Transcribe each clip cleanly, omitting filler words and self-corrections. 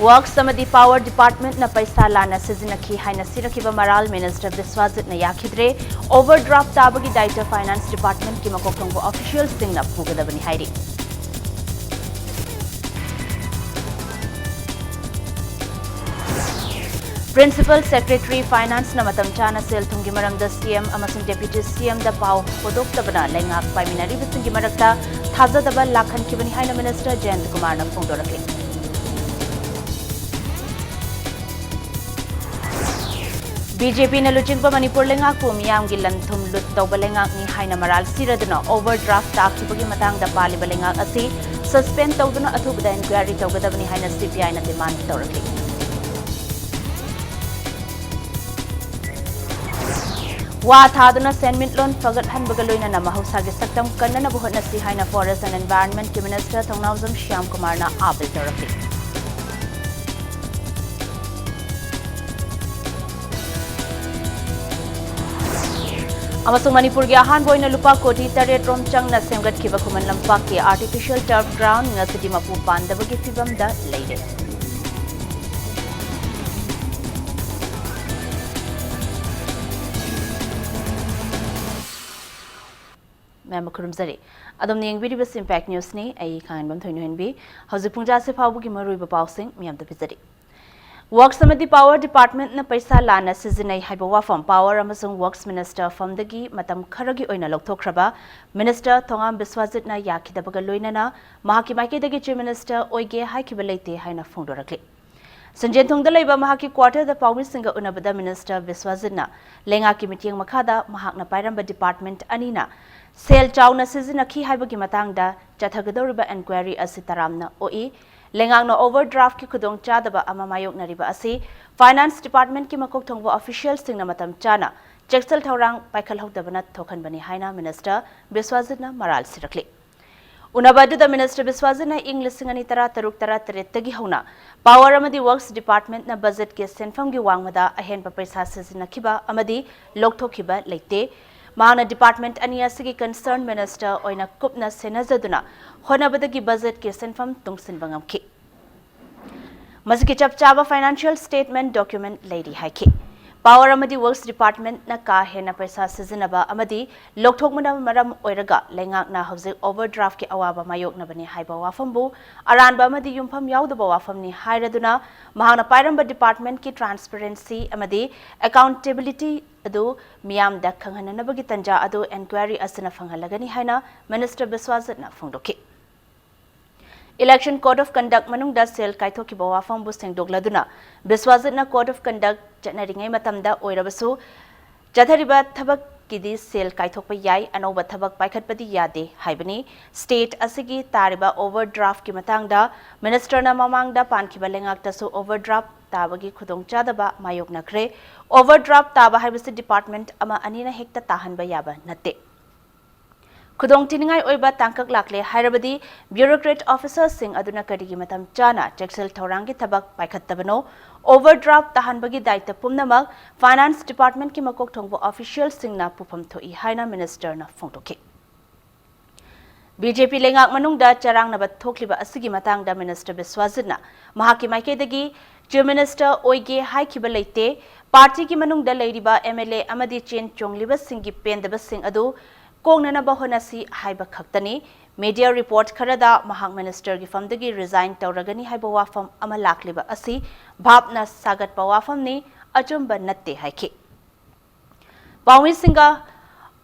Works samadi Power Department na paisa lana sizinaki haina sirakiba Maral Minister Biswajit na yakidre overdraft tabagi Daita Finance Department ki makokongbo officials sing na pugadabani hairi. Principal Secretary Finance na matam chana sel thungi maramda CM amasung Deputy CM da pau podok tabana lengak paiminari bisingi marakta thajadaba lakhan kibani haina Minister Jayant Kumar na phongdorakli. BJP na luchingpa Manipur lengak pu miyam gi lanthum lut tawba lengak ni haina Maral siraduna overdraft takibagi matangda paliba lengak asi suspend tawduna athubda inquiry tawgadabani haina CPI na demand tawrakli. Thaduna Senmint Lon Fagat Han Bagaloina na Mahusagi Saktam Kanana Buhot na si Haina Forest and Environment ki Minister Thongnauzam Shyam Kumar na apil tarafi. Amasung Manipur gi ahan boy na lupa koti taret romchang na semgat kiba kuman lampak ki artificial turf ground nga sa Dimapu Pandabagi fibam da leide. Makurumzari. Adam ning video bas impact news ni ai khan bam thoinu henbi hauji pungja se phabu gi marui ba pausing miyam da bizari. Works samadi Power Department na paisa lana sizinai haiba wafam Power amasung Works Minister from dagi matam kharagi oina lokthokraba Minister Thongam Biswajit na yakidabaga loinana mahaki maike dagi Chief Minister oige haikiba leite haina phongdorakli. Sanjay Thongda leiba mahaki quarter da Pawmi Singa unabada Minister Biswajit na lenga ki meeting makhada mahak na pairamba department anina Sel chawna sizinaki haibagi matangda chathagadoriba inquiry asi taramna oi lengangna overdraft ki khudong chadaba ama mayok nariba asi finance department ki makok thongbo officials singna matam chana checksel thorang paikhal hokdabana thokhan bani haina Minister Biswajit na Maral sirakli unabadu da Minister Biswajit na English singani tara taruk tara tagi hauna Power amadi Works Department na budget ke senfam gi wangmada ahen pa paisa sizinakhiba amadi lokthokiba leite Mahana Department Aniyasigi Concerned Minister Oina Kupna Senazaduna Honabadagi budget ke senfam tungsin bangamki. Masiki chapchaba financial statement document lady haiki. Power amadi Works Department na ka hena paisa sizinaba amadi lokthokmana maram oiraga lengak na hauzik overdraft ki awaba mayok na bani haiba wafambu aranba amadi yumpham yaudaba wafam ni hairaduna mahana pairamba department ki transparency amadi accountability adu miyam da khanghananabagi tanja adu inquiry asina phangalagani haina Minister Biswajit na phongdoki. Election Code of Conduct manung da sel kaithoki bawa fam buseng dogladuna Biswajit na Code of Conduct janaringai matamda oirabasu jathariba thabak kidi sel kaithokpa yai anoba thabak paikhatpadi yade haibani state asigi tariba overdraft ki matangda minister na mamangda pankhiba lengakta su overdraft tabagi khudong chadaba mayok nakre overdraft taba haibasi department ama anina hekta tahanba yaba natte Kudong tiningai oiba tangkak lakle hairabadi bureaucrat officers sing aduna kadigi matam chana checksel thorangi thabak paikhattabano overdraft tahanbagi daita pumnamak finance department ki makok thongbo officials sing na pupam thoi haina minister na phongtoki BJP lengak manungda charang na bathokliba asigi matangda Minister Biswajit na mahaki maike dagi Chief Minister oige haikiba leite party ki manungda leiriba MLA amadi chen chongliba singi pendaba sing adu Kongnana bahonasi haiba khaktani media report kharada mahak minister gi famdagi resign tawragani haiba wafam ama lakliba asi bhabna sagat pa wafam ni achumba natte haiki Pawmi Singa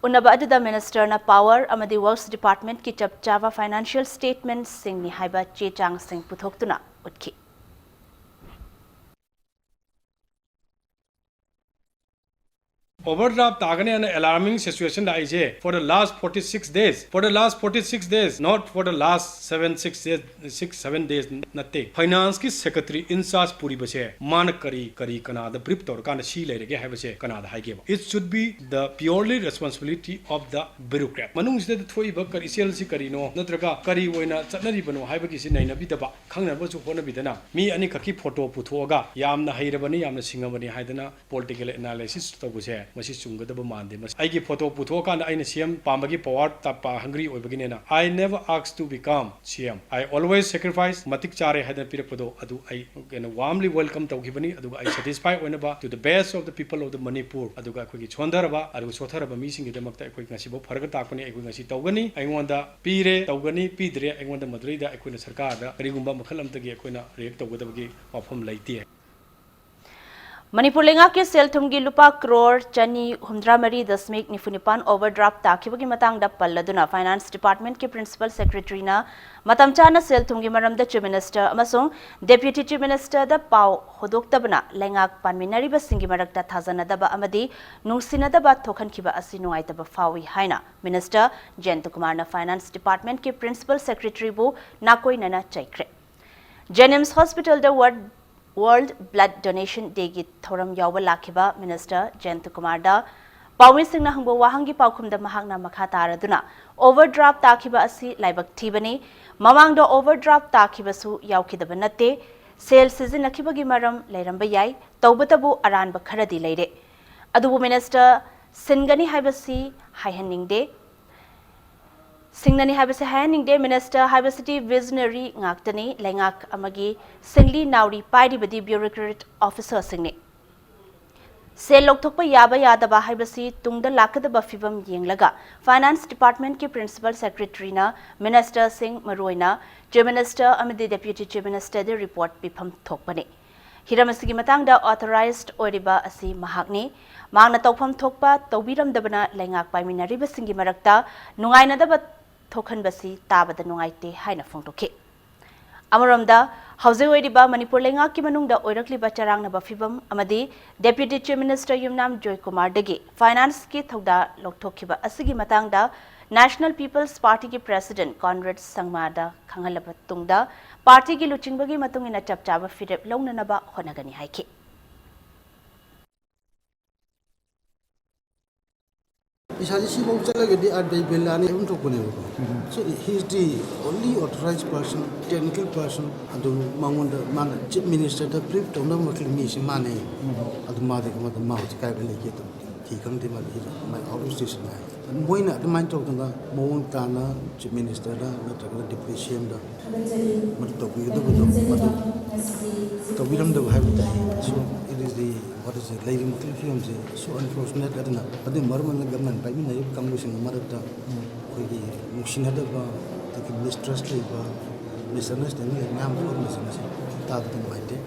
unaba adida minister na Power amadi Works Department ki chapchava financial statements sing ni haiba chechang sing puthoktuna utki Overdraft tagane an alarming situation da ije for the last 46 days. For the last 46 days, not for the last 7 days natte. Finance ki secretary in charge puri bache man kari kana the brief tor kana shi lerege hai bache kana da haige. It should be the purely responsibility of the bureaucrat. Manung sida thoi ba kari sel si kari no natraga kari oina chatnari bano hai ba ki si naina bi da ba khangna ba chu hona bi dana mi ani khaki photo puthoga yamna hairabani yamna singabani haidana political analysis to buche masi chunggadaba mande mas aigi photo putho kan aina CM pambagi power tapa hungry oibaginena I never asked to become CM I always sacrifice matik chare hadan pirapado adu I warmly welcome tawgibani adu I satisfy oinaba to the best of the people of the Manipur adu ga khoi chondaraba adu sotharaba mi singi demakta khoi ngasi bo pharaga takoni ai khoi ngasi tawgani aingonda pire tawgani pidre aingonda madrida ai khoi na sarkar da karigumba makhal amtagi khoi na react tawgadabagi wafam laiti Manipur lenga ke sel thumgi lupa crore chani humdra mari dasmik nifunipan overdraft takibagi matang da palladuna finance department ke principal secretary na matam chana sel thumgi maramda chief minister amasung deputy chief minister da pau hodoktabna lengak panminari ba singi marakta thazana da ba amadi nungsina da ba thokhan kiba asi nungai ta ba fawi haina minister Jentu Kumar na finance department ke principal secretary bu nakoi nana chaikre Jenims hospital da World Blood Donation Day gi thoram yawa lakhiba Minister Jentu Kumar da Pawi Singh na hangbo wahangi paukhum da mahakna makha taraduna overdraft takhiba asi laibak thibani mamang da overdraft takhiba su yaukidaba natte sale season nakhiba gi maram lairamba yai tawbatabu aranba kharadi leire adubu minister singani haibasi haihaningde Singnani habase haning de minister habasity visionary ngaktani lengak amagi singli nauri paidi badi bureaucrat officer singni sel lokthokpa yaba yadaba habasi tungda lakadaba fibam yenglaga finance department ki principal secretary na minister Singh Maroina chief minister amadi deputy chief minister de report bifam thokpani hiramasi gi matangda authorized oriba asi mahakni mangna tawpham thokpa tawbiramdabana lengak paiminari basingi marakta nungaina daba Thokan basi tabada nungaite haina phongtokhi amaramda hauze oiriba Manipur lenga ki manungda oirakli bacharang na bafibam amadi deputy chief minister Yumnam Joy Kumar dagi finance ki thogda loktokhiba asigi matangda National People's Party ki president Conrad Sangmada khangalaba tungda party ki luchingbagi matungina chapchaba firep launanaba honagani haiki So he's the only authorized person, technical person, and the chief minister, the brief to know what means money. At the mother of the mouth, he come to my organization. And when at the mind of the Montana, chief minister, the depreciation, the William the habitat. So it is the what is it, lady films, so unfortunate that the Mormon government by me, come with Marata, Mushinada, the mistrust, misunderstanding, and I'm not misunderstanding.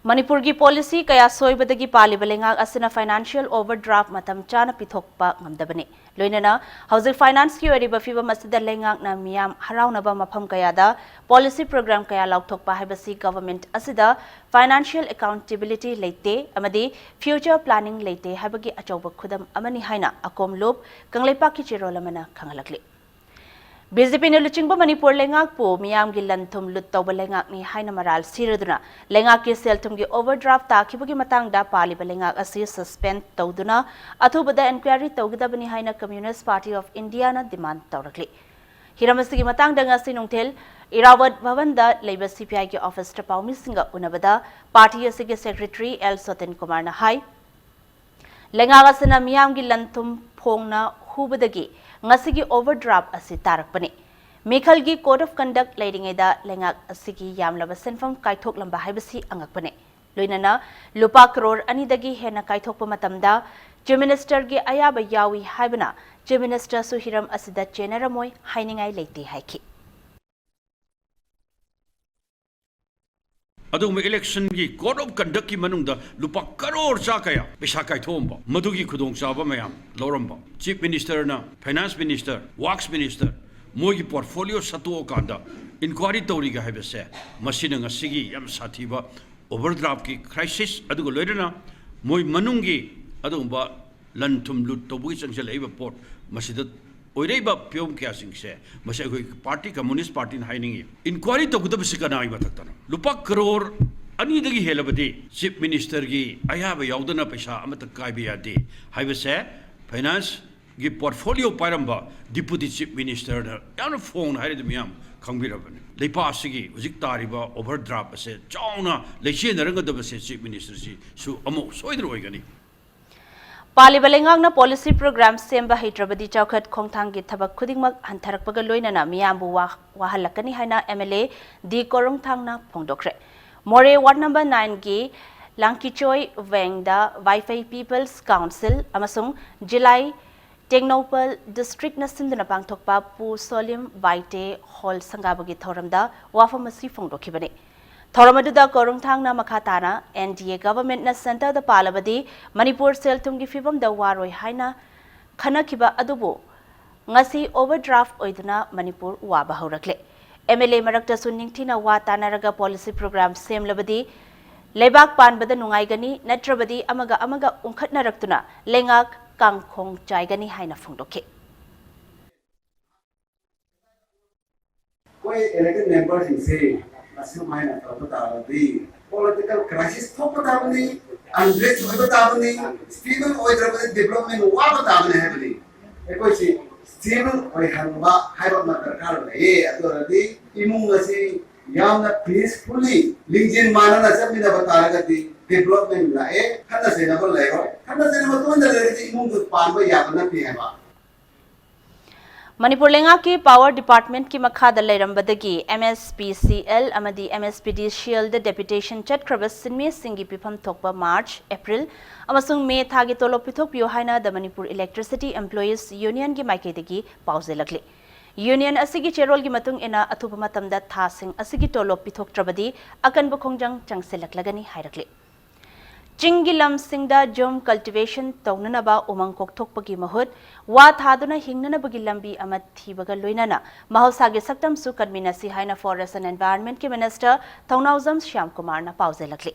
Manipur gi policy kaya soibadagi palibalenga asina financial overdraft matam chana pithokpa ngamdabani loinana housing finance ki oriba fiba masida lenga na miyam haraunaba mafam kaya da policy program kaya laukthokpa haibasi government asida financial accountability leite amadi future planning leite habagi achauba khudam amani haina akom lob kangleipa ki chirolamana khangalakli BJP ne luchingba Manipur lengak po miyam gi lanthum lut tawba lengak ni haina maral siraduna lengak ki selthum gi overdraft takhibagi matang da pali balengak asi suspend tawduna athubada inquiry tawgidabani haina Communist Party of India na demand tawrakli hiramasi gi matang da ngasi nungthel Irawat Bhavan da leiba CPI gi office ta pawmi singa unabada party asigi secretary L Sotin Kumar na hai lengak asina miyam gi lanthum phongna hubadagi ngasigi overdraft asi tarakpani Mikhal gi code of conduct leidingeda lengak asigi yamlaba senfam kaithok lamba haibasi angakpani loinana lupa crore ani dagi hena kaithokpa matamda chief minister gi ayaba yawi haibana chief minister Suhiram asida chenaramoi hainingai leite haiki अदुम election की code of conduct की मनुंग लुपा करोड़ चा कया पैसा कायथोंब मधुगी खुदोंग चाबा मयाम लौरंब चीफ मिनिस्टर ना फाइनेंस मिनिस्टर वर्क्स मिनिस्टर मोगी पोर्टफोलियो सतो कांदा इंक्वायरी तौरीगा हैबसे मसिना ngasiगी यम साथीबा ओवरड्राफ्ट की क्राइसिस अदुगो लोइदना मोई मनुंगी अदुंबा लनथुम लुट तोबुगी चंगसल एबा पोर्ट मसिद ओइरेबा प्योम क्या सिंगसे मसे कोई पार्टी कम्युनिस्ट पार्टी हाइनिंग इंक्वायरी तोगदब सिकना आइबा तकतना लुपा करोड़ अनि दगी हेलबदी चीफ मिनिस्टर की अयाबा यावदना पैसा अमत कायबे यादे हाइबसे फाइनेंस की पोर्टफोलियो पारंबा डिप्यूटी चीफ मिनिस्टर यान फोन हाइरे दमियाम खंगबिरबने लेपा सिगी हुजिक तारिबा ओवरड्राफ्ट असे चाउना लेचे नरंगदबसे चीफ मिनिस्टर सी सु अमो सोइदर ओइगनी पालिबा लेंगांगना पॉलिसी प्रोग्राम सेम्बा हैट्रबदी चौखट खोंगथांगी थबक खुदिंगमक हंथरकपगा लोइनना मियामबु वाहलकनी हाइना एमएलए डी कोरोंगथांगना फोंदोक्रे मोरे वार्ड नंबर 9 गी लांकीचोय वेंगदा वाईफाई पीपल्स काउंसिल अमसुंग जिलाई टेक्नोपल डिस्ट्रिक्ट नसिंदना पांगथोकपा पु सोलिम वाइटे हॉल संगाबगी थौरमदा वाफमसी फोंदोखिबने थौरमदुदा कोरुंगथांगना मखाताना एनडीए गवर्नमेंट न सेंटर द पालबदी मणिपुर सेल्थुंगी फिबम द वारोय हाइना खनखिबा अदुबो ngasi overdraft oiduna manipur waba haurakle mla marakta suningthina wa tanaraga policy program semlabadi leibak panbada nungaigani natrabadi amaga ungkhatnaraktuna lengak kangkhong chaigani haina phungdokhe koi elected members in say national mine atapatavadi political crisis thopatavani unrest hoibatavani stable oidrabadi development wabatavani habli ekoi si stable oi hanba haiba matarkar le adoradi imung asi yamna peacefully lingjin manana samina bataragadi development la khana sena bol lego khana sena matunda le imung du panba yabna pi haiba Manipur लेंगा की power department की मखाद लेरंबदगी MSPCL अमदी MSPDCL द deputation चटख्रब सिनमे सिंगी पिफम थोकबा मार्च अप्रैल अमसुंग मे थागी तोलो पिथोक पियो हाइना द मणिपुर इलेक्ट्रिसिटी एम्प्लॉयज यूनियन की माइकेदगी पाउजे लगले यूनियन असिगी चेरोल की मतुंग इना अथुप मतमदा थासिंग असिगी तोलो पिथोकत्रबदी अकनब खोंजंग चंगसेलकलगनी हाइरकले चिंगी लमसिंगदा जुम कल्टिवेशन तौननबा उमंग कोकथोकपगी महुत वा थादुना हिंगननबगी लंबी अमा थीबगा लोइनना महौसागे सक्तम सु कन्मीनसी हाइना फॉरेस्ट एंड एनवायरनमेंट के मिनिस्टर थौनाउजम श्याम कुमार ना पाउजेलकले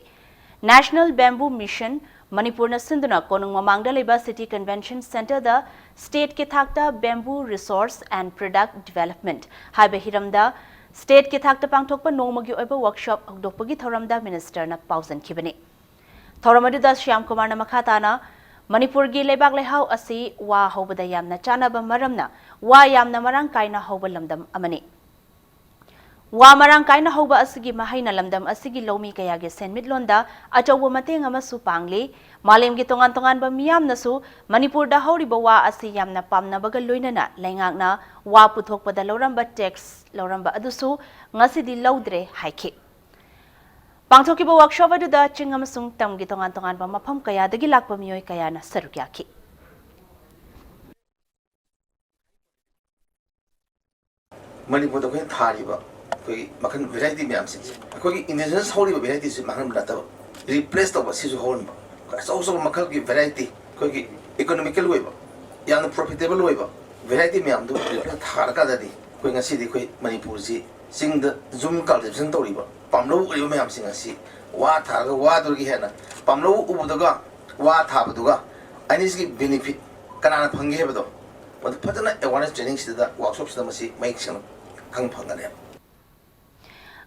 नेशनल बैम्बू मिशन मणिपुर न सिंधुना कोनुंग ममांगदा लेबा सिटी कन्वेंशन सेंटर द स्टेट के थाकता bamboo resource and product development हाइबे हिरमदा स्टेट के थाकता पांगथोकपा नोमगी ओइबा वर्कशॉप हकदोकपगी थौरमदा मिनिस्टर ना पाउजनखिबने थौरमदुदा श्याम कुमार न मखाताना मणिपुर की लेबाक लेहाव असी वा हौबदा यामना चानाबा मरमना वा यामना मरांग कायना हौबा लमदम अमने वा मरांग कायना हौबा असिगी महैना लमदम असिगी लौमी कयागे सेनमिटलोंदा अचौबा मतेंग अमसु पांगले मालेमगी तोंगान तोंगानबा मियामनसु मणिपुरदा हौरिबा वा असी यामना पामनाबगा लोइनना लैंगाकना वा पुथोकपदा लौरंबा टैक्स लौरंबा अदुसु ngasiदी लौद्रे हाइखे पांगथोकिबा वर्कशॉप अदुदा चिंग अमसुंग तमगी तोंगान तोंगानबा मफम कयादगी लाकपा मियोय कयाना सरुक याखि मणिपुर को थारीबा कोई मखन वेराइटी मैम से कोई इंडिजिनस होरीबा वेराइटी से मखन नतब रिप्लेस तब सिसु होनबा सो मखल की वेराइटी कोई इकोनॉमिकल वेबा यान प्रॉफिटेबल वेबा वेराइटी मैम दु थारका ददी कोई ngasi di कोई मणिपुर जी सिंग द जूम कल्टिवेशन तोरीबा पामलो उरिबा मैम सिंग ngasi वा थारगा वा दुगी हेना पामलो उबुदगा वा थाबदुगा अनिसकी बेनिफिट कनाना फंगे हेबदो मद फजना अवेयरनेस ट्रेनिंग सिदा वर्कशॉप सिदा मसी माइक सन खंग फंगने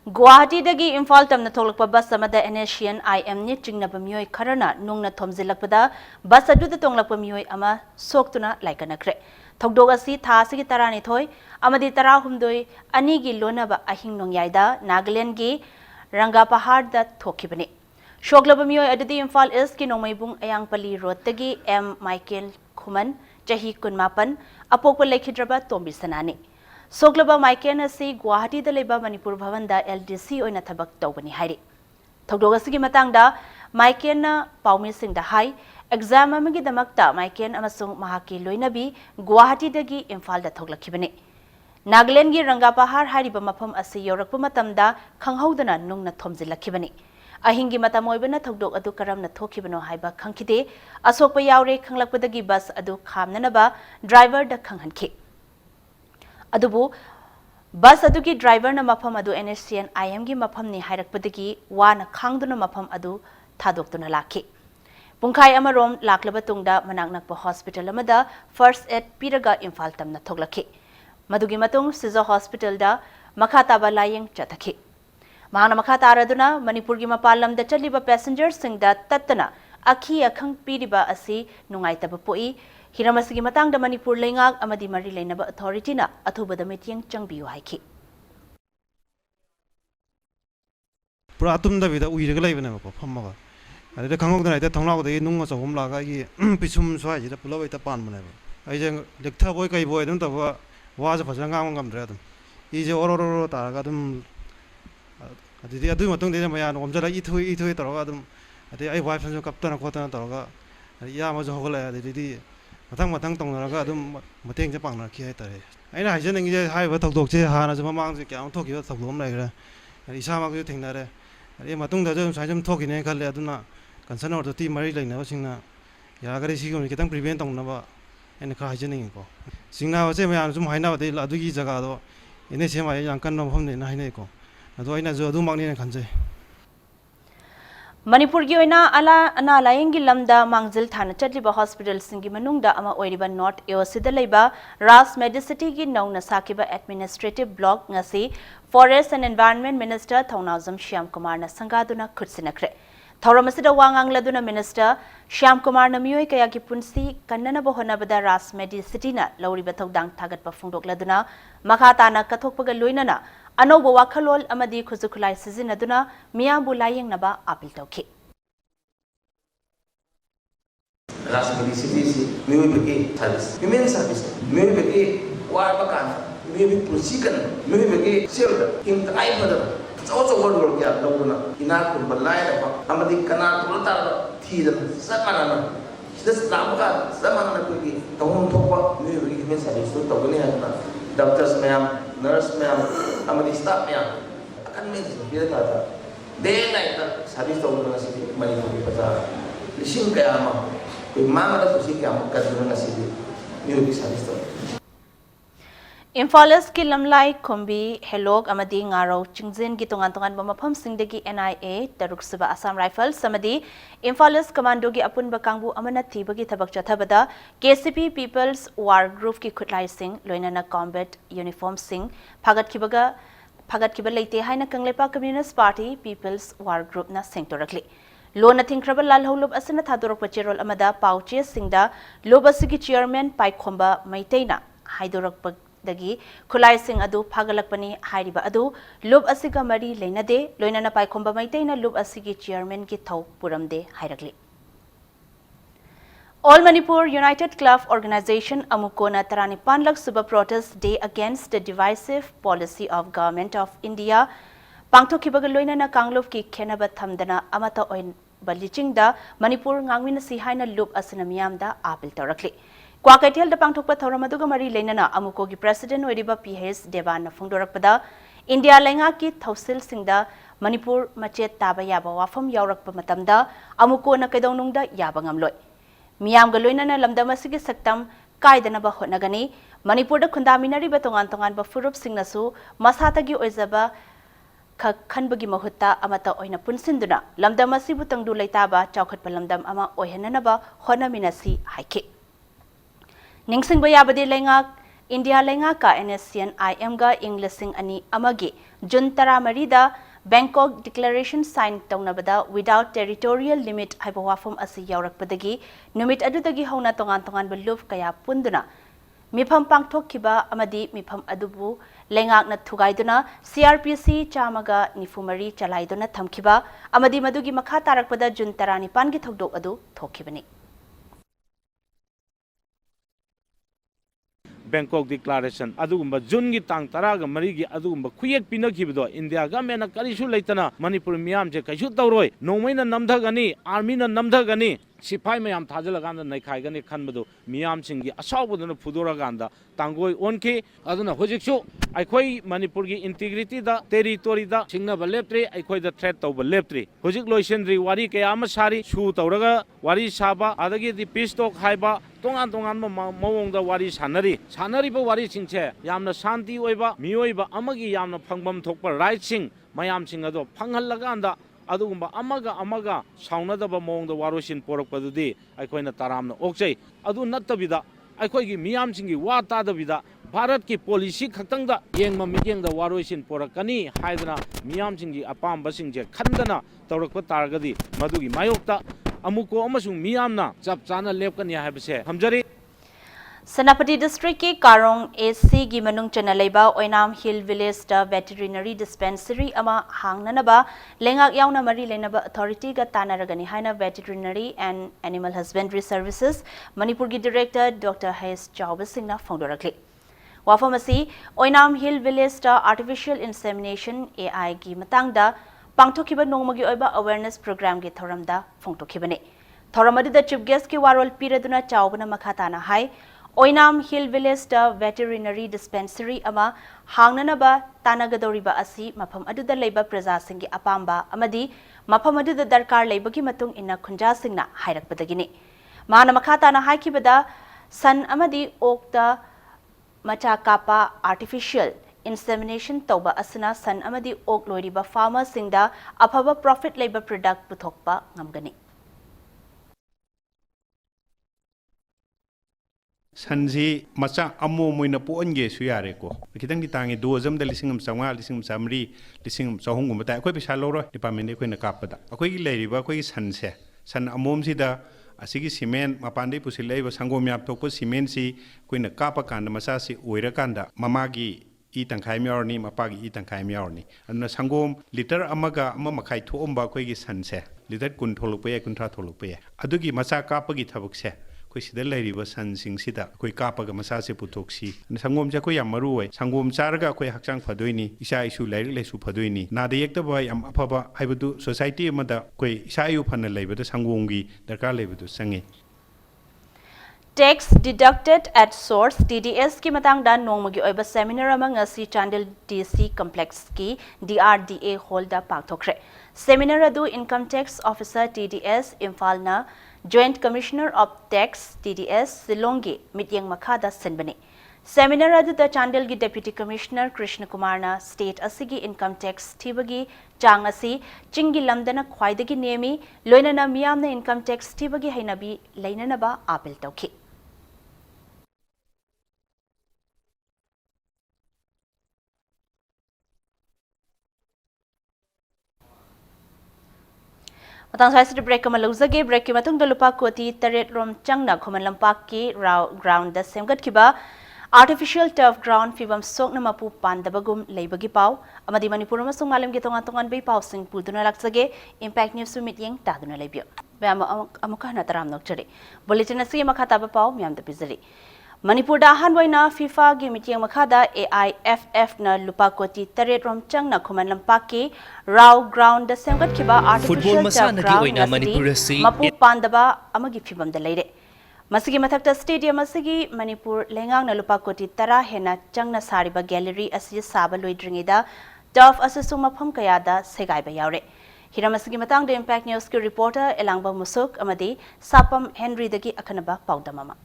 गुवाहाटी दगी इम्फाल तमना थोलकपा बस अमदा एनएशियन आईएम ने चिंगनबा मियोय खरना नुंगना थोमजिलकपदा बस अदुदा तोंगलकपा मियोय अमा सोक्तुना लाइकनखरे थोगदोग असि थासिगी तरानिथोय अमदी तराहुमदोय अनिगी लोनबा अहिंग नोंगयाइदा नागालैंड गी रंगा पहाड़ दा थोखिबने शोगलबा मियोय अदुदी इम्फाल ईस्ट की नोंगमैबुंग अयांगपली रोड तगी एम माइकेल खुमन चही कुनमापन अपोकपा लेखिद्रबा तोंबी सनाने सोगलबा माइकेल असी गुवाहाटी दा लेबा मणिपुर भवन दा एलडीसी ओइना थबक तौबनी हाइरे थोगदोग असिगी मतंगदा माइकेल ना पाउमिसिंग दा हाई एग्जाम अमगी दमकता माइकेल अमसुंग महाकी लोइनबी गुवाहाटी दगी इम्फाल दा थोगलखिबने नागालैंड की रंगा पहाड़ हारिबा मफम असी यौरकपा मतमदा खंगहौदना नुंगना थोमजिलखिबने अहिंगी मतम ओइबना थोगदोग अदु करमना थोखिबनो हाइबा खंखिदे असोकपा यावरे खंगलकपदगी बस अदु खामननबा ड्राइवर दा खंगहनखि अदुबु बस अदुगी ड्राइवर न मफम अदु एनएससीएन आईएम की मफम नि हाइरकपदगी वाना खांगदुना मफम अदु थादोक्तुना लाखि पुंखाय अमरोम लाक्लबा तुंगदा मनाक नकपा हॉस्पिटल अमदा फर्स्ट एड पिरगा इम्फाल तमना थोगलखि मदुगी मतुंग सिजो हॉस्पिटल दा मखाताबा लायंग चतखि महाना मखातारदुना मणिपुर की मपालम दा चलिबा पैसेंजर सिंग दा तत्तना अखी अखंग पिरिबा असि नुंगाइतबा पोई हिरमसिगी मतंगदा मणिपुर लेंगाक अमदी मरी लेनबा अथॉरिटीना अथुबदा मिटिंग चंगबियो हाइखि पूरा तुमदा बिदा उइरगा लाइबने को फम्मगा अरे खंगोदना इते थंगलागदे नुंग अचौम लागा इ पिसुम स्वाइजिदा पुलब इते पानबनेबा अइजे लेक्था बोय कै बोय दम तब वाज फजन गांग गमद्रे दम इजे ओरोरो तागा दम अदि अदु मतुंग दे मया नोमजला इथुइ तरोगा दम अदि आई वाइफ सो कप्तना खोतना तरोगा या मजो होगला अदि मतंग मतंग तंगनरगा दम मतेंग जे पांगना खि हाइतरे अइना हाइजनिंग जे हाइबा थौदोक जे हाना जे ममांग जे क्याम थोकिबा थौदोम लाइग्रा इसामाग जे थेंनारे अदि मतुंग दा जे साइजम थोकिने खले अदुना कंसर्न अथॉरिटी मरी लेना सिंगना यागरे सिगम खितंग प्रिवेंट तंगनबा एन खा हाइजनिंग को सिंगना वसे मयान सुम हाइनाबदे अदुगी जगह दो इने सेमा yang kan no phom ne na hainai ko ado aina jo adu mangni na khanjai Manipur gi oina ala ana laying gi lamda mangjil thana chatliba hospital singi manungda ama oiriba North Eosida leiba Ras Medicity gi nauna sakiba administrative block ngasi Forest and Environment Minister Thaunazam Shyam Kumar na sangaduna khutsinakre Thauramasida wangang laduna Minister Shyam Kumar na miyoi kaya ki punsi kannana bohona bada Ras Medicity na lauriba thogdang thagat pa phungdok laduna makhata na kathokpaga loinana अनौब वाखलोल अमदी खुजुखुलाई सिजिनदुना मियाबु लायेंगनबा appeal तौखि राष्ट्रपति सिटीसी music service human service music वारबकान म्यूजिक पुसिकन म्यूजिक सेल्ड इन टाइम मदर चौचौ वर्ड क्या लौदुना इना कुन बलायरबा अमदी कना तुलता थीदन समानना सिदस लाबका समानना कुगी तौन थोपा म्यूजिक ह्यूमन सर्विस तो तौगने हना डॉक्टर्स मैम नर्स मैम अमदी स्टाफ मैम अकन में बिदा था डे नाइट सर्विस तौदुना सिटी मणिपुर बजा लिसिंग कयामा कोई मामला तो सी क्या करदुना सिटी म्यूजिक सर्विस तो Imphalis ki lamlai khombi helok amadi ngaro chingzin gi tongan bamafam singdagi NIA taruk suba Assam Rifles samadi Imphalis commando gi apunba kangbu amana thibagi thabak chathabada KCP People's War Group ki khutlai sing loinana combat uniform sing phagat kiba leite haina kanglepa Communist Party People's War Group na singtorakli Lona thinkraba lal holub asana thadorak pachirol amada pauche singda lobasigi chairman Paikhomba Maiteina haidorak dagi khulai sing adu phagalakpani hairiba adu lub asiga mari leinade loinana Paikhomba Maiteina lub asigi chairman ki thau puramde hairakli All Manipur United Club Organization Amukona Taranipan Lak Suba Protest Day against the divisive policy of Government of India Pangthokibaga loinana Kanglov ki khenaba thamdana amata oin balichingda Manipur ngangwina si haina lub asana miyamda apil tawrakli Kwakatel da pangthokpa thoramaduga mari leinana amuko gi president oiriba PH Devan na phungdorakpada India lenga ki thausil singda Manipur machet taba yaba wafam yaurakpa matamda amuko na kaidonungda yaba ngamloi miyam ga loinana lamdam asigi saktam kaidana ba honagani Manipur da khundaminari ba tongan ba furup singnasu masata gi oizaba khanbagi mahutta amata oina punsinduna lamdam asibu tangdu leitaba chaukhatpa lamdam ama oihanana ba honaminasi haike Ningsing bayabadi lengak India lengak ka NSCN IM ga Englishing ani amagi June 13 da Bangkok Declaration sign taunabada without territorial limit haibawafum asi yaurakpadagi numit adudagi hauna tongan beluf kaya punduna mifam pangthokkiba amadi mifam adubu lengak na thugaiduna CRPC chamaga nifumari chalaiduna thamkiba amadi madugi makha tarakpada June 19 gi thokdok adu thokkibani Bangkok Declaration adugumba June gi tang taraga marigi adugumba khuyek pinakhibido India government karisu leitana Manipur miyam je kaisu tawroi nongmaina namdhagani army na namdhagani sipai mayam thajalagan naikhaigani khanbadu miyam singi asawbuduna phudoraganda tangoi onki aduna hojiksu aikhoi Manipur gi integrity da territory da singna baleptre aikhoi da threat tawba leptre hojik loisendri wari kaya ama sari su tawraga wari saba adagi di peace talk haiba tongan mawongda wari sanari ba wari singche yamna shanti oiba miyoiba amagi yamna phangbam thokpa right sing mayam sing ado phanghallaga anda adugumba amaga saunadaba mawongda warosin porakpadudi aikoina taramna okchai adu nattabida aikoigi miyam singi wa tadabida Bharat ki policy khaktangda yengma miyengda waroisin porakani haidana miyam singi apamba singje khandana tawrakpa taragadi madugi mayokta amuko amasung miyamna chap chana lepkani haibase hamjari Senapati District ki Karong AC gi manung chana leiba Oinam Hill Village da Veterinary Dispensary ama hangnanaba lengak yauna mari lenaba authority ga tanaragani haina Veterinary and Animal Husbandry Services Manipur gi Director Dr. Hayes Chauba Singna phongdorakli. Wafamasi Oinam Hill Village da Artificial Insemination AI gi matangda pangthokiba nongmagi oiba awareness program gi thoramda phongtokhibani. Thoramadi da chief guest ki warol piraduna chaubana makhatana hai Oinam Hill Village da Veterinary Dispensary ama hangnanaba tanagadoriba asi mafam aduda leiba praja singi apamba amadi mafam aduda darkar leibagi matung inna khunja singna hairakpadagini mana makhatana haikibada san amadi okta macha kapa artificial insemination tauba asna san amadi ok loiriba farmer singda afaba profit leiba product puthokpa ngamgani Sanji maca amo moina poonge suyare ko kitang ditangi dozam da lisingam sanga lisingam samri lisingam sahung mata koi pisa loro department ko na kapada akoi gi leiriba koi sanse san amom si da asigi cement mapande pusilai ba sangom yap tok cement si koi na kapa kan masa si oira kanda mamagi I tangkai miarni mapagi I tangkai miarni anna sangom liter amaga ama makai thoomba koi gi sanse liter kun tholukpe kuntra tholukpe adugi maca kapagi thabukse koi sida leiriba san sing sida koi kapaga masa se putoksi sangom ja koi yam maru oi sangom charga koi hakchang phadoini isa isu leiri lesu phadoini na de yekta ba yam aphaba haibadu society amada koi isa yu phana leibada sangom gi darkar leibadu sangi Tax deducted at source TDS ki matangda nongmagi oiba seminar amang asi Chandel DC complex ki DRDA holda pakthokre seminar adu income tax officer TDS Imphal na Joint Commissioner of Tax TDS Silongi mityang makhada senbani seminar adu da Chandel gi Deputy Commissioner Krishna Kumar na state asigi income tax thibagi chang asi chingi lamdana khwaidagi nemi loinana miyamna income tax thibagi hainabi leinanaba appeal tawki Matang sa break ka maluzage break ki matung dalupa koti taret rom changna khoman lampak ki ground da semgat kiba artificial turf ground fibam sok na mapu pandabagum leibagi pau amadi Manipur amasung malam gi tongan bei pau sing puduna laksage impact news sumit yeng taduna leibyo be amuka na taram nok chari bulletin asi makata ba pau miam da bizari Manipur da hanwaina FIFA gi mityang makhada AIFF na lupa koti taret rom changna khoman lampak ki raw ground da semgat kiba artificial turf ground mapu pandaba amagi fibam da leire masigi mathakta stadium asigi Manipur lengang na lupa koti tara hena changna sariba gallery asi saba loidringida turf asasu mafam kayada segai ba yaure hiram asigi matang da impact news ki reporter elangba musuk amadi sapam henry dagi akhanaba paudamama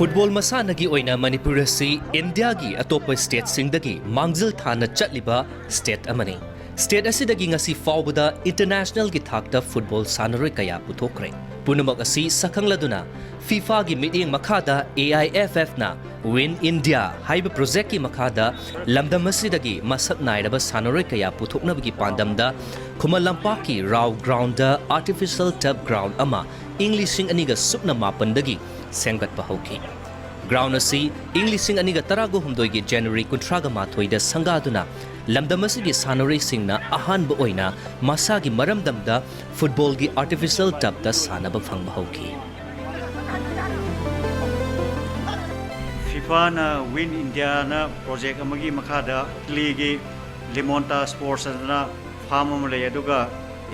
Football masanagi oina Manipur si India gi atopa state singdagi mangzil thana chatliba state amani state asidagi ngasi fawbada international gi thakta football sanaroi kaya puthokre punamak asi sakhangladuna FIFA gi meeting makhada AIFF na Win India haiba project ki makhada lamdam asidagi masak nairaba sanaroi kaya puthoknabagi pandamda khumalampak ki raw ground da artificial turf ground ama Englishing aniga supna mapandagi Sengat Pahauki. Ground asi Englishing aniga tarago humdoigi January kuntraga mathoida sangaduna lamdamasigi sanore singna ahanba oina masagi maramdamda football gi artificial turf da sanaba phangba hauki. FIFA na Win India na project amagi makhada league Limonta Sports na farm amle aduga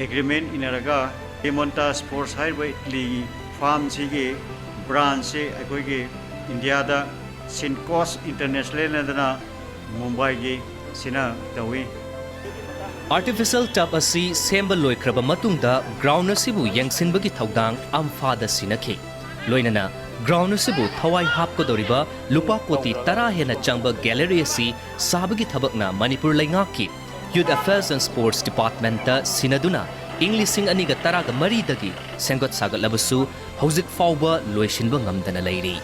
agreement inaraga Limonta Sports highway league farm sige branch akoigi India da Sincos International na Mumbai gi sina tawi Artificial turf asi semba loikraba matungda ground asibu yangsinbagi thaudang amfada sinakhi loinana ground asibu thawai hapkodoriba lupa koti tara hena changba gallery asi sabagi thabakna Manipur laingaki Youth Affairs and Sports Department ta sinaduna Englishing aniga taraga mari dagi sengot sagat labasu hauzik fawba loishinba ngamdana leiri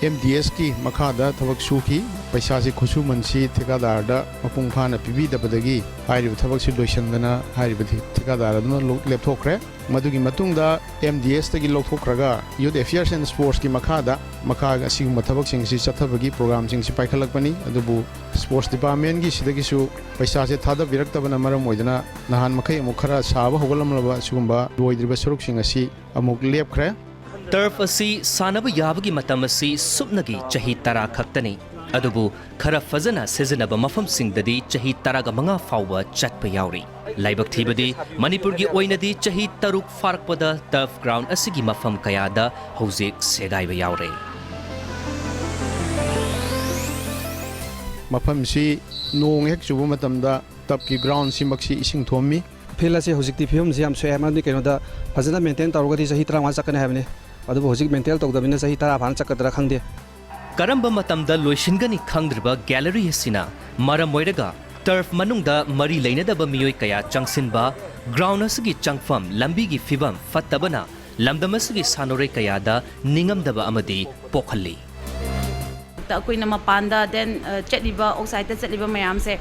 MDS की मखादा थबक सुखी पैसा से खुसुमन से ठेकेदार मपुंग फाना पीबीदबदगी हारिब थबक से लोइसनदना हारिब ठेकेदार लेपथोखरे मदुगी मतुंगदा MDS तगी लौथोखरगा यूथ अफेयर्स एंड स्पोर्ट्स की मखादा मखागा सिगुम थबक सिंग से चथबगी प्रोग्राम सिंग से पाइखलकपनी अदुबु स्पोर्ट्स डिपार्टमेंट की सिदगिसु पैसा से थादा बिरक्तबना मरम ओइदना नहान मखै अमुक खरा साब होगलमलबा सिगुम्बा लोइद्रिबा सरुक सिंग असि अमुक लेपखरे टर्फ असी सानब याबगी मतम असी सुपनगी चही तरा खक्तनी अदुबु खरा फजना सिजनब मफम सिंगददी चही तरागा मंगा फाउबा चटप याउरी लाइबक थीबदी मणिपुर की ओइनदी चही तरुक फारकपदा टर्फ ग्राउंड असिगी मफम कयादा हौजिक सेगाइब याउरे मफम सी नोंग हेक चुबु मतमदा टप की ग्राउंड सिमक्सी इसिंग थोमी फिल असे हौजिकती फिल्म से हम सोए मदि केनोदा फजना मेंटेन तौरगदी चही 30 चकने हाबने अदुबु हौजिक मेंटेन तौदबिना चही 30 फान चकदरा खंगदे करंब मतमदा लोइशिनगनी खंगद्रबा गैलरी हसिना मरम ओइरगा टर्फ मनुंगदा मरी लेनदब मियोय कया चंगसिनबा ग्राउंड असगी चंगफम लंबी की फिबम फत्तबना लमदमसगी सानोरे कयादा निंगमदबा अमदी पोखल्ली अखोइना मपानदा देन चटलिबा आउटसाइड चटलिबा मयाम से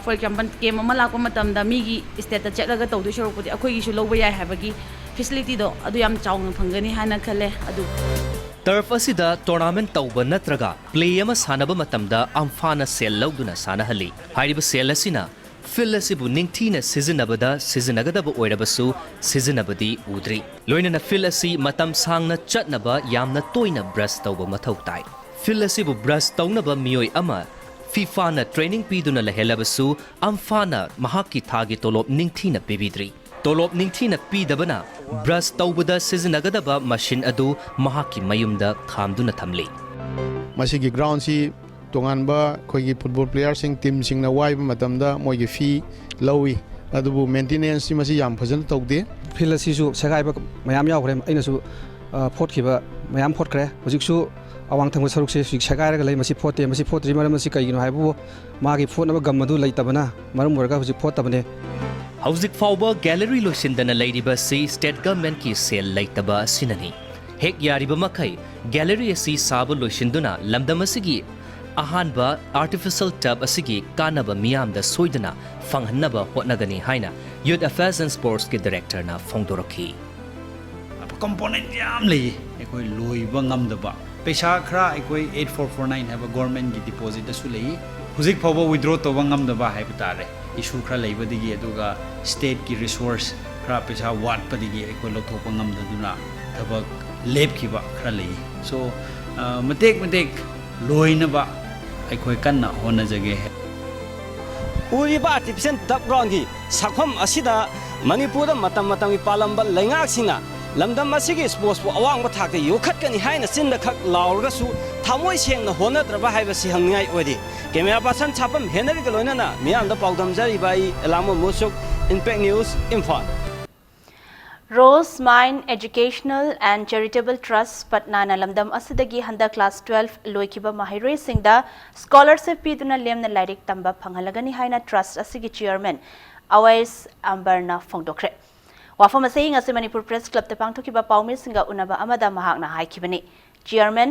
फॉर एग्जांपल गेम अमा लाको मतमदा मीगी स्टेट चटलगा तौदु शरोपुदी अखोइगिसु लौबा याय हाबगी फैसिलिटी दो अदु याम चाउन फंगनी हाना खले अदु टर्फ असिदा टूर्नामेंट तौब नत्रगा प्ले अमा सानबा मतमदा अम्फाना सेल लौदुना सानहली हारिबा सेल असिना फिल असिबु निंगथीना सिजनबदा सिजनगदब ओइरबसु सिजनबदी उद्री लोइनना फिल असि मतम सांगना चटनबा यामना तोइना ब्रश तौब मथौ ताइ फिल असिबु ब्रश तौनबा मियोय अमा फीफाना ट्रेनिंग पीदुना लहेलबसु अम्फाना महाकी थागी तोलोब निंगथीना पिबिद्री तोलोब निंगथीना पीदबना ब्रश तौबदा सिजनगदबा मशीन अदु महाकी मयुमदा खामदुना थमली मसिगी ग्राउंड सी तोंगानबा खोगी फुटबॉल प्लेयर सिंग टीम सिंगना वाइब मतमदा मोगी फी लौई अदुबु मेंटेनेंस सी मसी याम फजन तौदे फिल असिसु सगाइबा मयाम यावखरे अइनासु फोटखिबा मयाम फोटखरे हजिकसु अवांग थंग सरुक से सगाइरगा लई मसी फोटे मसी फोट्री मरम मसी कइगिनो हाइबु मागी फोटनबा गमदु लैतबना मरम वर्गा हजिक फोटबने हौजिक फाउबा गैलरी लोसिंदना लैरिबा सी स्टेट गवर्नमेंट की सेल लैतबा सिननी हेक यारिबा मखै गैलरी असि साब लोसिंदुना लमदम असिगी अहानबा आर्टिफिशियल टब असिगी कानबा मियामदा सोइदना फंगहन्नबा होटनगनी हाइना यूथ अफेयर्स एंड स्पोर्ट्स के डायरेक्टर ना फोंगदोरखी कंपोनेंट याम लई एकोय लोइबा ngamdaba पैसा खरा एकोय 8449 है गवर्नमेंट की डिपॉजिट असु लई हुजिक फावबा विथड्रॉ तोबा ngamdaba है तारे इशू खरा लैबदिगी अदुगा स्टेट की रिसोर्स खरा पैसा वाटपदिगी एकोय लौथोपा ngamdaduna थबक लेबखिबा खरा लई सो मतेक मतेक लोइनबा एकोय कन्ना होना जगे है उरिबा आर्टिफिशियल टब ग्राउंड की साखम असिदा मणिपुर मतम मतम की पालंबा लैंगाकसिना लमदम असिगी स्पोर्ट्स पु अवांग थाकते योखटकनी हाइना चिंद खक लाउरगसु थामोय सेंगना होनद्रबा हाइबसि हंगनाय ओइदि कैमरा पर्सन छापम हेनरिग लोइनना मियामदा पाउदम जरिबाई एलामो मुसुक impact news Imphal Rose Mine Educational and Charitable Trust Patna na lamdam asidagi handa class 12 loikiba mahiroi singda scholarship piduna lemna lairik tamba phanghalagani haina trust asigi chairman Awais Ambarna Fongdokre wafam asaying ase Manipur Press Club te pangthokiba paumir singa unaba amada mahakna haikibani Chairman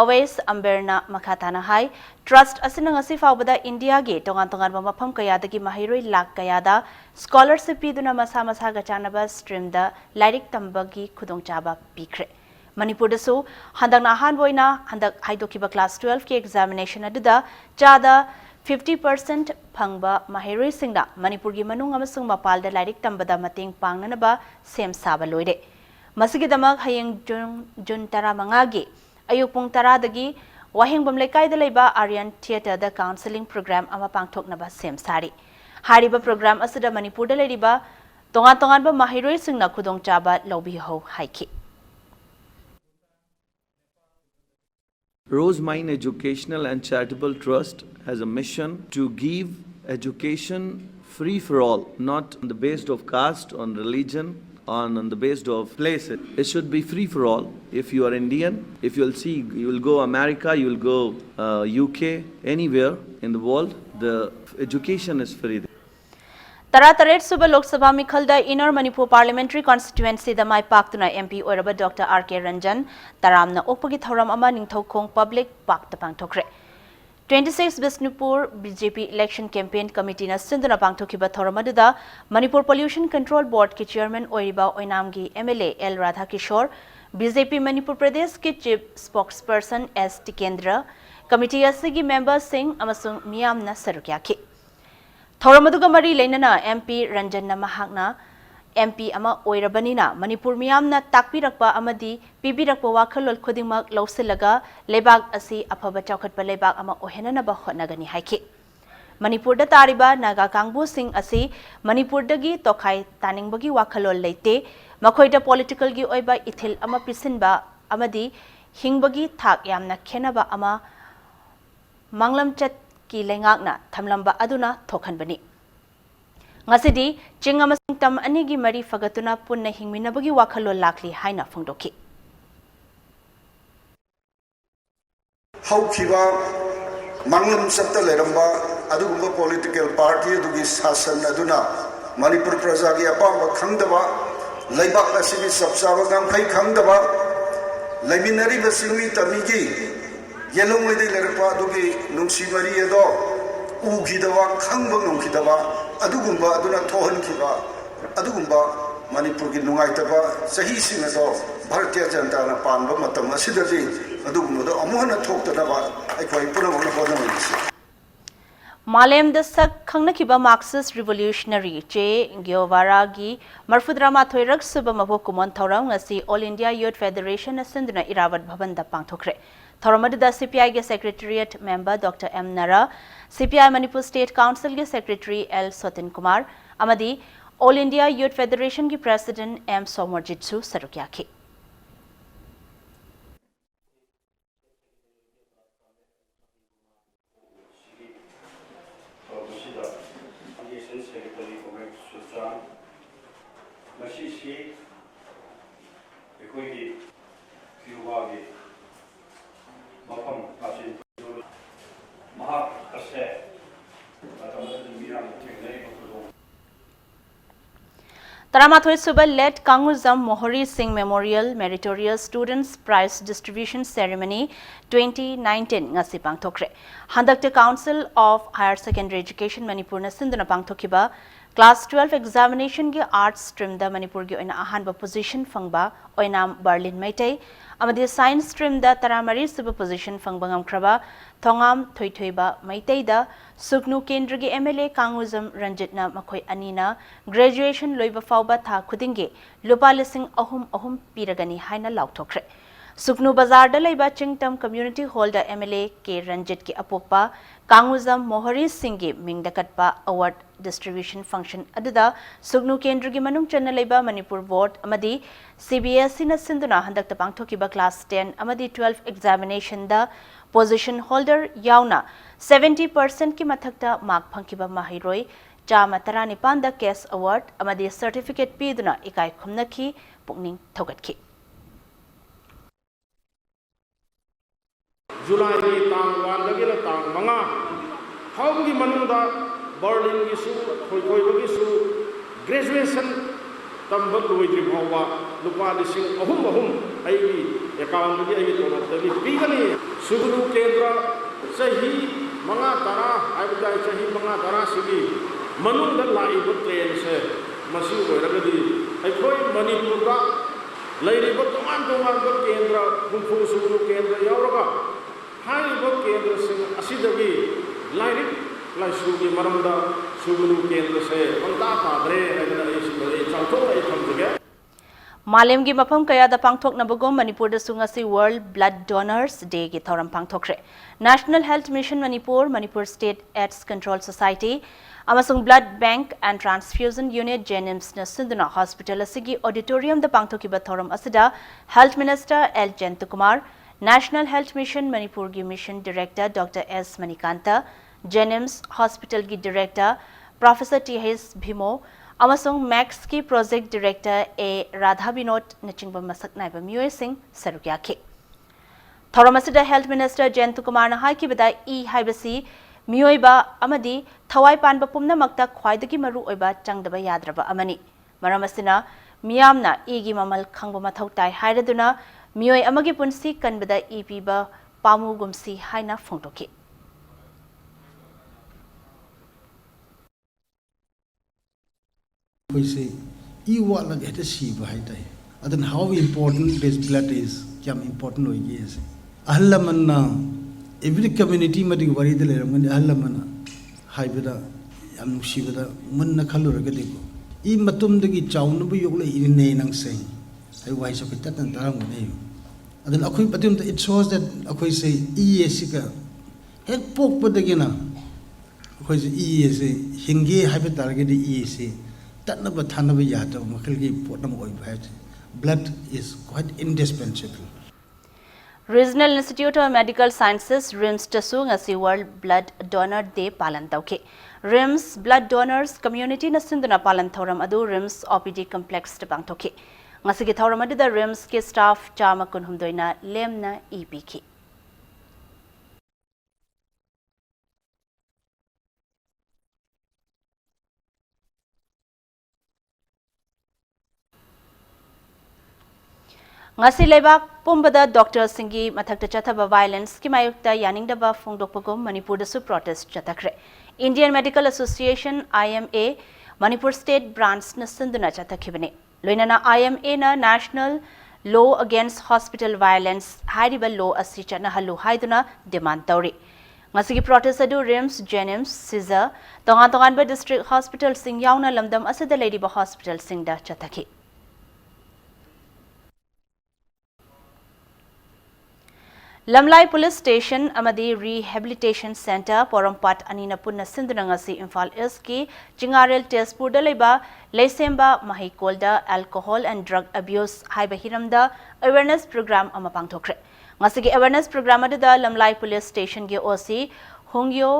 Awais Ambarna makhatana hai trust asina ngasi faubada India ge tongan tongan mafam kayadagi mahiroi lak kayada scholarship piduna masa masa ga chanaba stream da lairik tambagi khudongchaba pikre Manipur da so handak na han boina handak haidokiba class 12 ki examination aduda chada 50% phangba mahiroi singda Manipur gi manung amasung mapal da lairik tambada mating pangnanaba sem saba loide masigi damak hayeng jun tara mangagi ayuk pung tara dagi waheng bamlekai da leiba Aryan Theatre da counseling program ama pangthoknaba sem sari hariba program asida Manipur da leiriba tongan tongan ba mahiroi singna khudong chaba lobi ho haiki Rose Mine Educational and Charitable Trust has a mission to give education free for all, not on the basis of caste, on religion, on the basis of place. It should be free for all. If you are Indian, if you'll see, you will go America, you will go UK, anywhere in the world, the education is free. Tara Suba Lok Sabha Mikhalda Inner Manipur Parliamentary Constituency the Mai Paktuna MP Oiraba Dr. R.K. Ranjan Taramna Opagi Thoram Ama Ningthokong Public Park the Pangtokre. 26 Bisnupur BJP Election Campaign Committee na Sinduna Pangtokiba Thoramadida Manipur Pollution Control Board ki Chairman Oiriba Oinamgi MLA L. Radha Kishore BJP Manipur Pradesh ki Chief Spokesperson S. Tikendra Committee asigi Member Singh Amasung Miyamna Sarukyaki. Thoramadugam Mari Lenana MP Ranjan Mahakna MP Ama Oirabanina Manipur Miyamna Takpirakpa Amadi Pibirakpa Wakalol Kudimak Lausilaga Lebag Asi Apaba Chaukat Lebag Ama Ohenana Bahonagani Haiki Manipur da Tariba Naga Kangbu Singh Asi Manipur Dagi Tokai Taning Bagi Wakalol Leite Makoida Political Gi Oiba Ithil Ama Pisinba Amadi Hingbagi Thak Yamna Kenaba Ama Manglam Chat Ki Lengakna Tamlamba Aduna Tokan Bani Ngasidi Chingamasing Tam Anigi Mari Fagatuna Punna Hingminabagi Wakalo Lakli Haina Fundoki Haukiba Manglam Sapta Leramba Adugumba political party Adugi Sasan Aduna Manipur Prajagi Apamba Kangdaba Laibak Asigi Sapsava Gamkai Kangdaba Laminari Basimi Tamigi Yellow Medi Lerpa Dugi Nungsi Maria Do Ugidava Kangbang Ugidava Adugumba Aduna Tohan Kiba Adugumba Manipur Nungaitaba Sahi Singado Bharatiya Janata Panba Matam Asidaji Adugumba Amona talk to Nava Equai Puna Malem the Sak Kangnakiba Marxist Revolutionary Che Gyovaragi Marfudrama Thoirak Subamabo Kumon Thorang Asi All India Youth Federation Asinduna Iravat Bhavanda Pangtokre. Thoramadida CPI Secretariat Member Dr. M. Nara, CPI Manipur State Council Secretary L. Sotin Kumar, Amadi All India Youth Federation President M. Somorjitsu Sarukyaki. Taramathoi Suba led Kanguzam Mohori Singh Memorial Meritorious Students Prize Distribution Ceremony 2019 ngasi pangthokre. Handakta Council of Higher Secondary Education Manipur na sinduna pangthokiba Class 12 examination gi arts stream da Manipur gi oina ahanba position fangba oinam Berlin Maitai amadi science stream da taramari suba position fangba ngamkraba Thongam Thoithoiba Maitai da Suknu Kendra gi MLA Kanguzam Ranjitna Makoi Anina graduation loiba fauba tha khudingi lupa lising ahum piragani haina lauthokre. Suknu Bazar da laiba Chingtam Community Hall da MLA K Ranjit ki apokpa Kanguzam Mohori Singh Mingdakatpa Award Distribution Function aduda Suknu Kendra gi manung channa laiba Manipur Board amadi CBSE na sinduna handakta pangthokiba class 10 amadi 12 examination da position holder yauna 70% ki mathakta mark phangkiba mahiroi Chama Taranipan da case award amadi certificate piduna ikai khumnaki pukning thogatki July tang 1 dagina tang manga hawgi manungda Berlin gisu khoi gisu graduation tamba loidri bhawa lupa lising ahum ai account gi ai to tagi pigani suguru kendra sahi manga tara aibda sahi manga tara sigi manungda laiba train se masu oiragadi ai khoi Manipur da lairiba toman ba kendra humfu suguru kendra yauraga haiba kendra sing asidagi lairik laisugi maramda suguru kendra se anta padre aibda ai sibare changtho ai thamjage Malemgi mafam kaya da pangthok na bagom Manipur da sungasi World Blood Donors Day ki thoram pangthokre. National Health Mission Manipur, Manipur State AIDS Control Society, amasung Blood Bank and Transfusion Unit Jenims na Sinduna Hospital asigi auditorium da pangthokiba thoram asida Health Minister L. Jentukumar, National Health Mission Manipur gi Mission Director Dr. S. Manikanta, Jenims Hospital gi Director Professor T.H. Bhimo, amasung Max ki Project Director A. Radha Binod nachingba masak naiba Miyoi Singh Sarukyaki. Thoramasida Health Minister Jentukumar na hai ki bada E haibasi मियोइबा अमदी थवाई Panba पुमनमक्ता ख्वाइदगी मरु ओइबा चंगदबा याद्रबा अमनी मरम असिना मियामना इगी ममल खंगबा मथौ ताई हाइरदुना मियोइ अमगी पुंसी कनबदा इ पीबा पामुगुमसी हाइना फोंदोकी कोइसे ई वाला gate सी bye ताई अदन how important this blood is क्या important होगी ऐसे अहलमन्ना एवरी कम्युनिटी मदी वरी दे लेरमन अहलमन्ना हाइबदा याम नुसीबदा मन्ना खलुरगा देखो ई मतुमदगी चाउनबु योगले इने नंगसे आई वाइ सो किता तन तारम ने अदन अखोई पतिम इट शोस दैट अखोई से ई एसिका हेक पोकपदगिना अखोई से ई एसे हिंगे हाइबे तारगे ई एसे तनब थानब याद मखलगी पोटम ओइ भाई blood is quite indispensable Regional Institute of Medical Sciences RIMS tasu ngasi World Blood Donor Day palan tauke RIMS Blood Donors Community na sinduna palan thoram adu RIMS OPD Complex te bangthoke ngasi ki thoram adu da RIMS ke staff chama kunhumdoina lemna EPK ngasi lebak pumbada doctor singi mathakta chathaba violence ki mayukta yaningdaba phongdokpagum Manipur da su protest chatakre Indian Medical Association IMA Manipur State Branch na sinduna chatakhibane loinana IMA na National Law Against Hospital Violence hariba law asi chana halu haiduna demand tawri ngasi ki protest adu RIMS Jenims Caesar tongan ba district hospital sing yauna lamdam asada ladiba hospital sing da chatakhi Lamlai Police Station amadi Rehabilitation Center Porompat anina punna sinduna ngasi Imphal East ki Chingarel Tezpur da leba Leisemba Mahikolda Alcohol and Drug Abuse haiba hiramda awareness program ama pangthokre ngasi ki awareness program adu da Lamlai Police Station ge OC Hongyo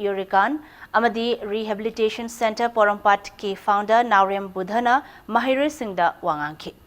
Yurikan amadi Rehabilitation Center Porompat ki founder Naurem Budhana Mahiri Singda wangangki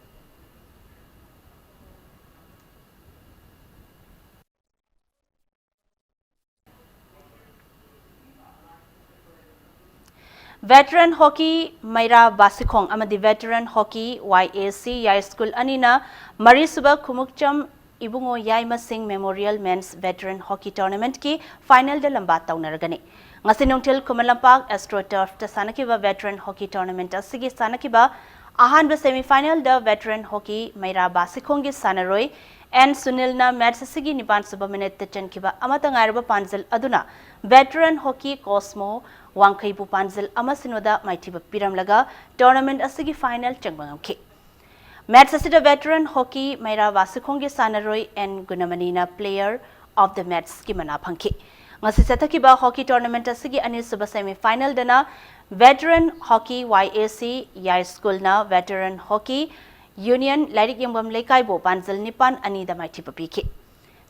Veteran Hockey Maira Basikhong amadi Veteran Hockey YAC Yai School anina Marisuba Kumukcham Ibungo Yaima Singh Memorial Men's Veteran Hockey Tournament ki final de lamba taunaragani ngasi nungtil Kumalampak AstroTurf ta sanakiba Veteran Hockey Tournament asigi sanakiba ahanba semi final da Veteran Hockey Maira Basikhong gi sanaroi and Sunilna match asigi nipan suba minute te chankiba amata ngairba panzal aduna Veteran Hockey Cosmo Wangkhaibu Panzil Amasinoda Maitiba Piramlaga tournament asigi final changbangamki. Match asida Veteran Hockey Maira Vasikhongge Sanaroi and Gunamanina Player of the Match Skimana Panki. Ngasi satakiba hockey tournament asigi ani suba semi final dana Veteran Hockey YAC Yai School na Veteran Hockey Union Lairik Yambam Lekaibo Panzil Nipan Anida Maitiba Piki.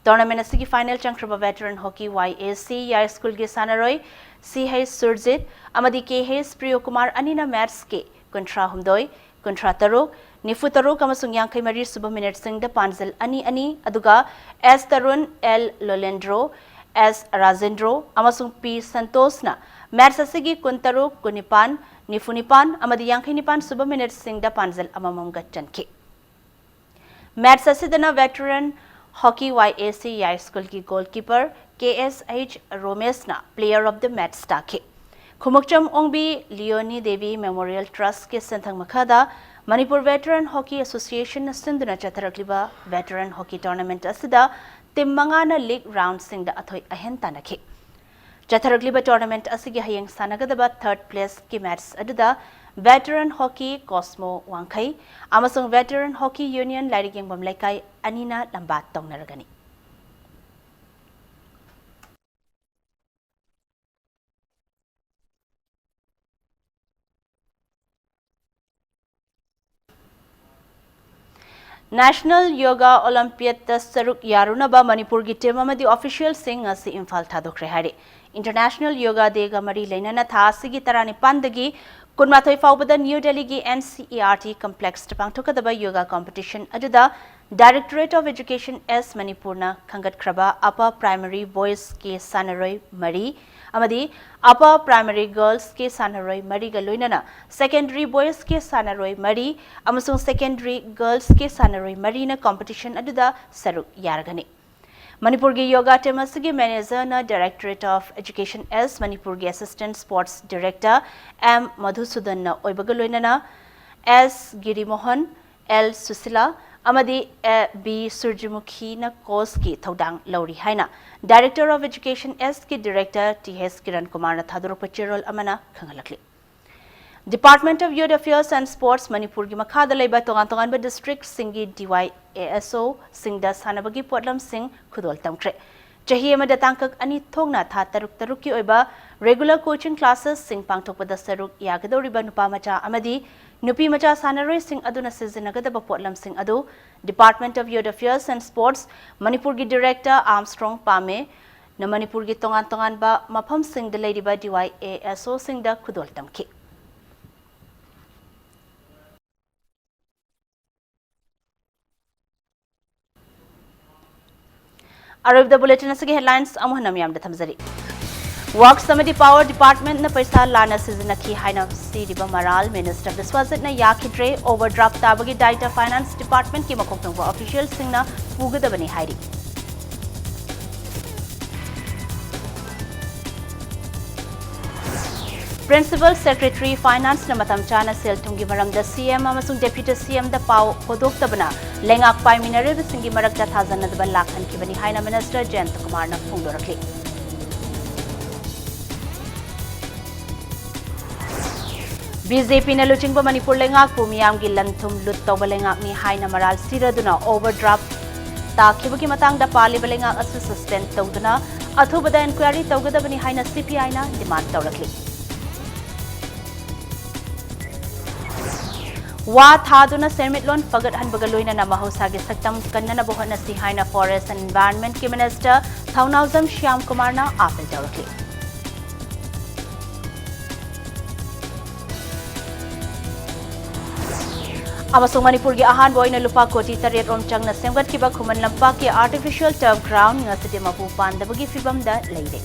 Tournament asigi final changkraba Veteran Hockey YAC Yai School ge Sanaroi CH Surjit amadi KH Priyokumar anina match ke kontra humdoi kontra taruk nifu taruk amasung yangkai mari suba minute sing da panzal ani aduga S Tarun L Lolendro S Rajendro amasung P Santosna match asigi kuntaruk kunipan nifu nipan amadi yangkai nipan suba minute sing da panzal amamam gatchanki match asidana Veteran Hockey YAC Yai School ki goalkeeper KSH Romesna player of the match stake Khumukcham Ongbi Leonie Devi Memorial Trust ke senthang makhada Manipur Veteran Hockey Association na sinduna chatarakliba Veteran Hockey Tournament asida timmangana league round sing da athoi ahen tanakhi chatarakliba tournament asigi hayeng sanagadaba third place ki match aduda Veteran Hockey Cosmo Wangkhai amasung Veteran Hockey Union Lairigeng Bamlaikai anina lambat tongnaragani National Yoga Olympiad Saruk Yarunaba Manipur gi team amadi official sing asi Imphal thadokre hari International Yoga Day ga mari leinana tha asigi tarani pandagi kunmathoi faubada New Delhi gi NCERT complex tapangthokadaba yoga competition aduda Directorate of Education S Manipurna Khangatkraba Upper Primary Boys ke Sanaroi Mari amadi Upper Primary Girls ke Sanaroi Mari ga loinana Secondary Boys ke Sanaroi Mari amasung Secondary Girls ke Sanaroi Mari na competition aduda saruk yaragani. Manipur gi yoga team asigi manager na Directorate of Education S Manipur gi Assistant Sports Director M Madhusudan na oibaga loinana S Girimohan L Susila amadi B Surjimukhi na course ki thodang lauri haina Director of Education S ki Director TS Kiran Kumar na thadurok pachirol amana khangalakli. Department of Youth Affairs and Sports Manipur gi makhada leiba tongan ba district singi DYASO singda sanabagi potlam sing khudol tamkre. Chahi amada tangkak ani thongna tha taruk ki oiba regular coaching classes sing pangthokpada saruk yagadoriba nupa macha amadi nupi macha sanaroi sing aduna sizinagadaba potlam sing adu Department of Youth Affairs and Sports Manipur gi Director Armstrong Pame na Manipur gi tongan ba mafam sing da leiba DYASO sing da khudol tamki. Arrive the bulletin asigi headlines amuhanam yam da thamzari. Work Samiti Power Department na paisa lana sizinaki haina Siriba Maral Minister Biswazit na yakidre overdraft tabagi Data Finance Department ki makoknongwa official singna pugadabani hairi. Principal Secretary Finance na matam chana sel tungi maramda CM amasung Deputy CM da pau hodok tabana lengak pai minare singi marakta thazan na daban lakhan ki bani haina Minister Jayant Kumar na phungdorakli. BJP na luchingba Manipur lengak pu miyam gi lanthum lut tawba lengak ni haina maral siraduna overdraft takibagi matang da pali balengak asu suspend tawduna athubada inquiry tawgadabani haina CPI na demand tawrakli. Wa thaduna sermitlon pagat hanbagaloina na mahosagi saktam kannana bohana si haina Forest and Environment ki Minister Thaunauzam Shyam Kumar na apel tawrakli. Amasung Manipur gi ahan boy na lupa koti tariat omchang na semgat ki ba khuman lampa ki artificial turf ground nga sidima pu pandabagi fibam da leire.